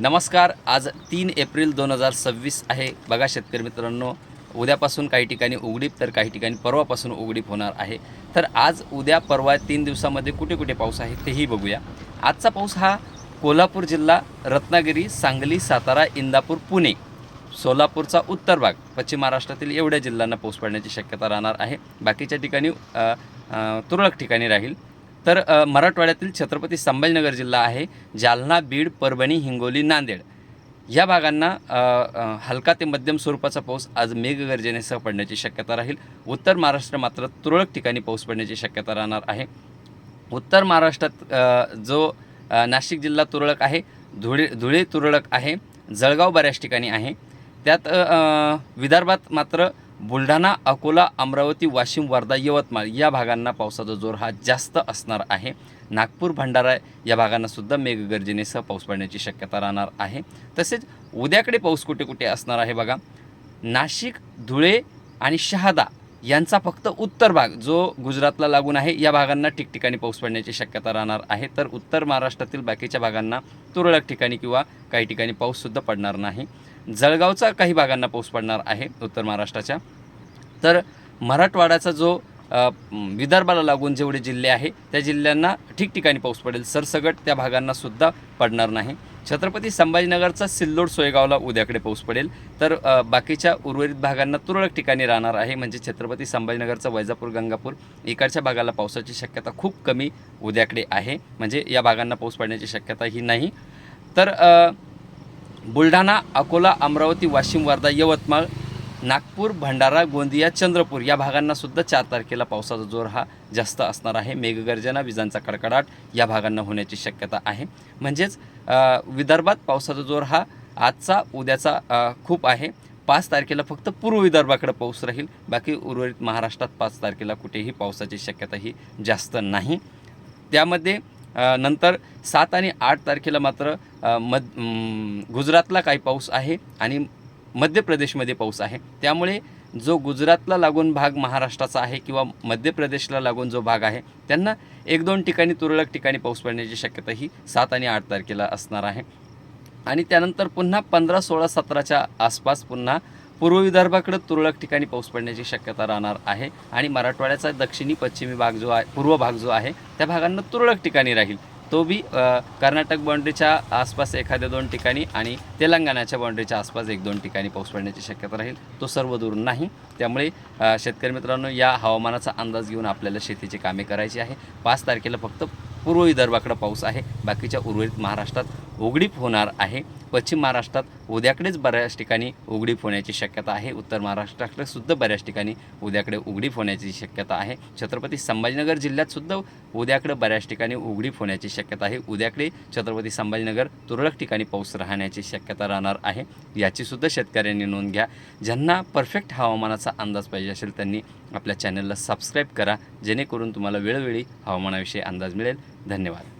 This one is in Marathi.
नमस्कार. आज 3 एप्रिल 2026 आहे. बघा शेतकरी मित्रांनो, उद्यापासून काही ठिकाणी उघडीप तर काही ठिकाणी परवापासून उघडीप होणार आहे. तर आज उद्या परवा 3 दिवसामध्ये कुठे कुठे पाऊस आहे तेही बघूया. आजचा पाऊस हा कोल्हापूर जिल्हा, रत्नागिरी, सांगली, सातारा, इंदापूर, पुणे, सोलापूरचा उत्तर भाग, पश्चिम महाराष्ट्रातील एवढ्या जिल्ह्यांना पाऊस पडण्याची शक्यता राहणार आहे. बाकीच्या ठिकाणी तुरळक ठिकाणी राहील. तर मराठवाड्यातील छत्रपती संभाजीनगर जिल्हा आहे, जालना, बीड, परभणी, हिंगोली, नांदेड या भागांना हलका ते मध्यम स्वरूपाचा पाऊस आज मेघगर्जनेसह पडण्याची शक्यता राहील. उत्तर महाराष्ट्र मात्र तुरळक ठिकाणी पाऊस पडण्याची शक्यता राहणार आहे. उत्तर महाराष्ट्रात नाशिक जिल्हा तुरळक आहे, धुळे तुरळक आहे, जळगाव बऱ्याच ठिकाणी आहे. त्यात विदर्भात मात्र बुलढाणा, अकोला, अमरावती, वाशिम, वर्धा, यवतमाळ या भागांना पावसाचा जोर हा जास्त असणार आहे. नागपूर, भंडारा या भागांनासुद्धा मेघगर्जनेसह पाऊस पडण्याची शक्यता राहणार आहे. तसेच उद्याकडे पाऊस कुठे कुठे असणार आहे बघा. नाशिक, धुळे आणि शहादा यांचा फक्त उत्तर भाग जो गुजरातला लागून आहे या भागांना ठिकठिकाणी पाऊस पडण्याची शक्यता राहणार आहे. तर उत्तर महाराष्ट्रातील बाकीच्या भागांना तुरळक ठिकाणी किंवा काही ठिकाणी पाऊससुद्धा पडणार नाही. जळगावचा काही भागांना पाऊस पडणार आहे उत्तर महाराष्ट्राच्या. तर मराठवाड्याचा जो विदर्भाला लागून जेवढे जिल्हे आहे त्या जिल्ह्यांना ठिकठिकाणी पाऊस पडेल. सरसगट त्या भागांनासुद्धा पडणार नाही. छत्रपती संभाजीनगरचा सिल्लोड, सोयगावला उद्याकडे पाऊस पडेल. तर बाकीच्या उर्वरित भागांना तुरळक ठिकाणी राहणार आहे. म्हणजे छत्रपती संभाजीनगरचा वैजापूर, गंगापूर इकडच्या भागाला पावसाची शक्यता खूप कमी उद्याकडे आहे. म्हणजे या भागांना पाऊस पडण्याची शक्यता ही नाही. तर बुलढाणा, अकोला, अमरावती, वाशिम, वर्धा, यवतमाळ, नागपूर, भंडारा, गोंदिया, चंद्रपूर या भागांनासुद्धा 4 तारखेला पावसाचा जोर हा जास्त असणार आहे. मेघगर्जना, विजांचा कडकडाट या भागांना होण्याची शक्यता आहे. म्हणजेच विदर्भात पावसाचा जोर हा आजचा उद्याचा खूप आहे. 5 तारखेला फक्त पूर्व विदर्भाकडे पाऊस राहील. बाकी उर्वरित महाराष्ट्रात 5 तारखेला कुठेही पावसाची शक्यता ही जास्त नाही. त्यामध्ये नंतर 7 आणि 8 तारखेला मात्र गुजरातला काही पाऊस आहे आणि मध्य प्रदेशमध्ये पाऊस आहे. त्यामुळे जो गुजरातला लागून भाग महाराष्ट्राचा आहे किंवा मध्य प्रदेशला लागून जो भाग आहे त्यांना 1-2 ठिकाणी तुरळक ठिकाणी पाऊस पडण्याची शक्यता ही 7 आणि 8 तारखेला असणार आहे. आणि त्यानंतर पुन्हा 15, 16, 17च्या आसपास पुन्हा पूर्व विदर्भाकडे तुरळक ठिकाणी पाऊस पडण्याची शक्यता राहणार आहे. आणि मराठवाड्याचा दक्षिणी पश्चिमी भाग जो आहे, पूर्व भाग जो आहे त्या भागांना तुरळक ठिकाणी राहील. तो बी कर्नाटक बाउंड्रीच्या आसपास 1-2 ठिकाणी आणि तेलंगणाच्या बाउंड्रीच्या आसपास 1-2 ठिकाणी पाऊस पडण्याची शक्यता राहील. तो सर्व दूर नाही. त्यामुळे शेतकरी मित्रांनो, या हवामानाचा अंदाज घेऊन आपल्याला शेतीची कामे करायची आहे. 5 तारखेला फक्त पूर्व विदर्भाकडे पाऊस आहे. बाकीच्या उर्वरित महाराष्ट्रात उघडीप होणार आहे. पश्चिम महाराष्ट्रात उद्याकडेच बऱ्याच ठिकाणी उघडीप होण्याची शक्यता आहे. उत्तर महाराष्ट्राकडे सुद्धा बऱ्याच ठिकाणी उद्याकडे उघडीप होण्याची शक्यता आहे. छत्रपती संभाजीनगर जिल्ह्यात सुद्धा उद्याकडे बऱ्याच ठिकाणी उघडीप होण्याची शक्यता आहे. उद्याकडे छत्रपती संभाजीनगर तुरळक ठिकाणी पाऊस राहण्याची शक्यता राहणार आहे. याचीसुद्धा शेतकऱ्यांनी नोंद घ्या. ज्यांना परफेक्ट हवामानाचा अंदाज पाहिजे असेल त्यांनी आपल्या चॅनलला सबस्क्राईब करा, जेणेकरून तुम्हाला वेळोवेळी हवामानाविषयी अंदाज मिळेल. धन्यवाद.